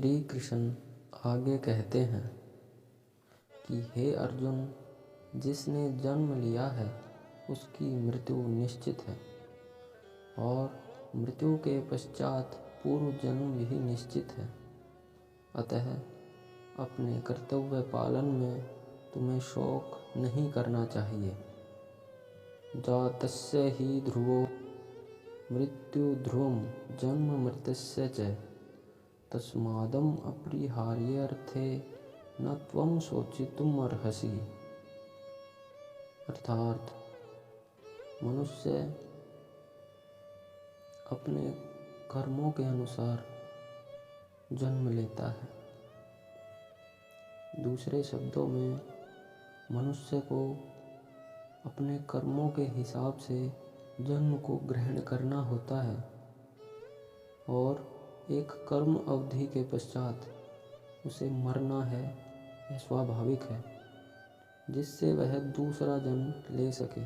श्री कृष्ण आगे कहते हैं कि हे अर्जुन, जिसने जन्म लिया है उसकी मृत्यु निश्चित है और मृत्यु के पश्चात पूर्व जन्म भी निश्चित है। अतः अपने कर्तव्य पालन में तुम्हें शोक नहीं करना चाहिए। जातस्य ही ध्रुवो मृत्यु ध्रुवं जन्म मृतस्य च तस्मादम अपरिहार्यर्थे न त्वं शोचितुम अर्हसि। अर्थात मनुष्य अपने कर्मों के अनुसार जन्म लेता है। दूसरे शब्दों में मनुष्य को अपने कर्मों के हिसाब से जन्म को ग्रहण करना होता है और एक कर्म अवधि के पश्चात उसे मरना है, यह स्वाभाविक है, जिससे वह दूसरा जन्म ले सके।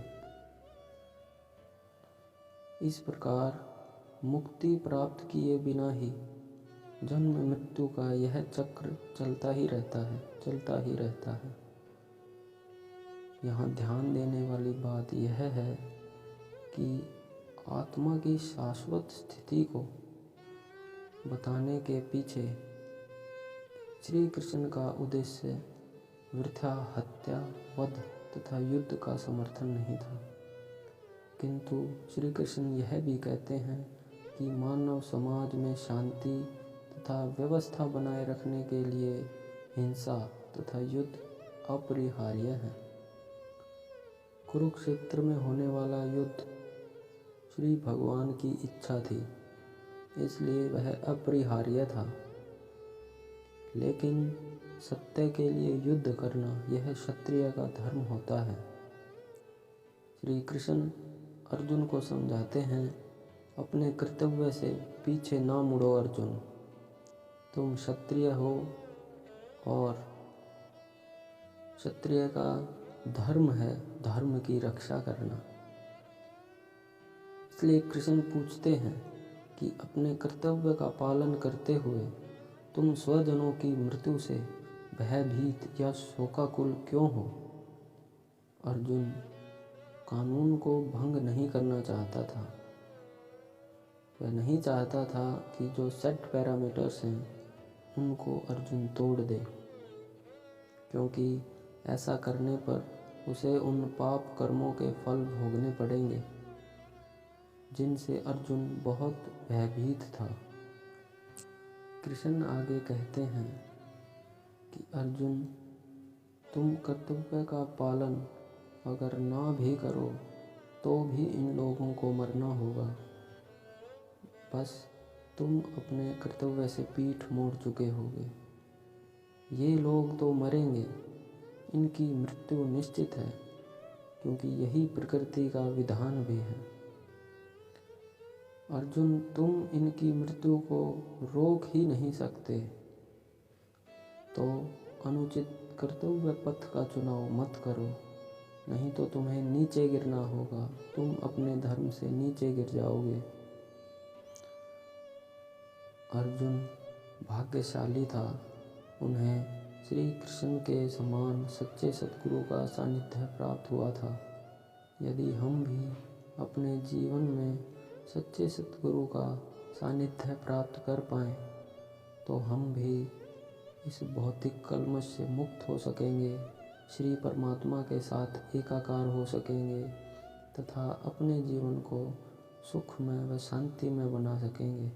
इस प्रकार मुक्ति प्राप्त किए बिना ही जन्म मृत्यु का यह चक्र चलता ही रहता है। यहाँ ध्यान देने वाली बात यह है कि आत्मा की शाश्वत स्थिति को बताने के पीछे श्री कृष्ण का उद्देश्य वृथा हत्या, वध तथा युद्ध का समर्थन नहीं था, किंतु श्री कृष्ण यह भी कहते हैं कि मानव समाज में शांति तथा व्यवस्था बनाए रखने के लिए हिंसा तथा युद्ध अपरिहार्य है। कुरुक्षेत्र में होने वाला युद्ध श्री भगवान की इच्छा थी, इसलिए वह अपरिहार्य था, लेकिन सत्य के लिए युद्ध करना यह क्षत्रिय का धर्म होता है। श्री कृष्ण अर्जुन को समझाते हैं, अपने कर्तव्य से पीछे ना मुड़ो अर्जुन, तुम क्षत्रिय हो और क्षत्रिय का धर्म है धर्म की रक्षा करना। इसलिए कृष्ण पूछते हैं कि अपने कर्तव्य का पालन करते हुए तुम स्वजनों की मृत्यु से भयभीत या शोकाकुल क्यों हो। अर्जुन कानून को भंग नहीं करना चाहता था। वह नहीं चाहता था कि जो सेट पैरामीटर्स हैं उनको अर्जुन तोड़ दे, क्योंकि ऐसा करने पर उसे उन पाप कर्मों के फल भोगने पड़ेंगे जिनसे अर्जुन बहुत भयभीत था। कृष्ण आगे कहते हैं कि अर्जुन, तुम कर्तव्य का पालन अगर ना भी करो तो भी इन लोगों को मरना होगा। बस तुम अपने कर्तव्य से पीठ मोड़ चुके होगे। ये लोग तो मरेंगे, इनकी मृत्यु निश्चित है, क्योंकि यही प्रकृति का विधान भी है। अर्जुन, तुम इनकी मृत्यु को रोक ही नहीं सकते, तो अनुचित कर्तव्य पथ का चुनाव मत करो, नहीं तो तुम्हें नीचे गिरना होगा, तुम अपने धर्म से नीचे गिर जाओगे। अर्जुन भाग्यशाली था, उन्हें श्री कृष्ण के समान सच्चे सद्गुरु का सानिध्य प्राप्त हुआ था। यदि हम भी अपने जीवन में सच्चे सद्गुरु का सानिध्य प्राप्त कर पाएँ तो हम भी इस भौतिक कलमश से मुक्त हो सकेंगे, श्री परमात्मा के साथ एकाकार हो सकेंगे तथा अपने जीवन को सुखमय व शांति में बना सकेंगे।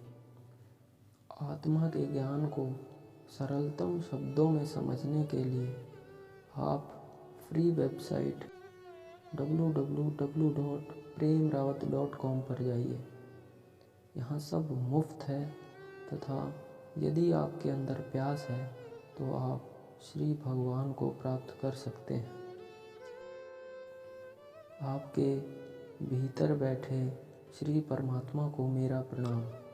आत्मा के ज्ञान को सरलतम शब्दों में समझने के लिए आप फ्री वेबसाइट www.premrawat.com पर जाइए। यहाँ सब मुफ्त है तथा यदि आपके अंदर प्यास है तो आप श्री भगवान को प्राप्त कर सकते हैं। आपके भीतर बैठे श्री परमात्मा को मेरा प्रणाम।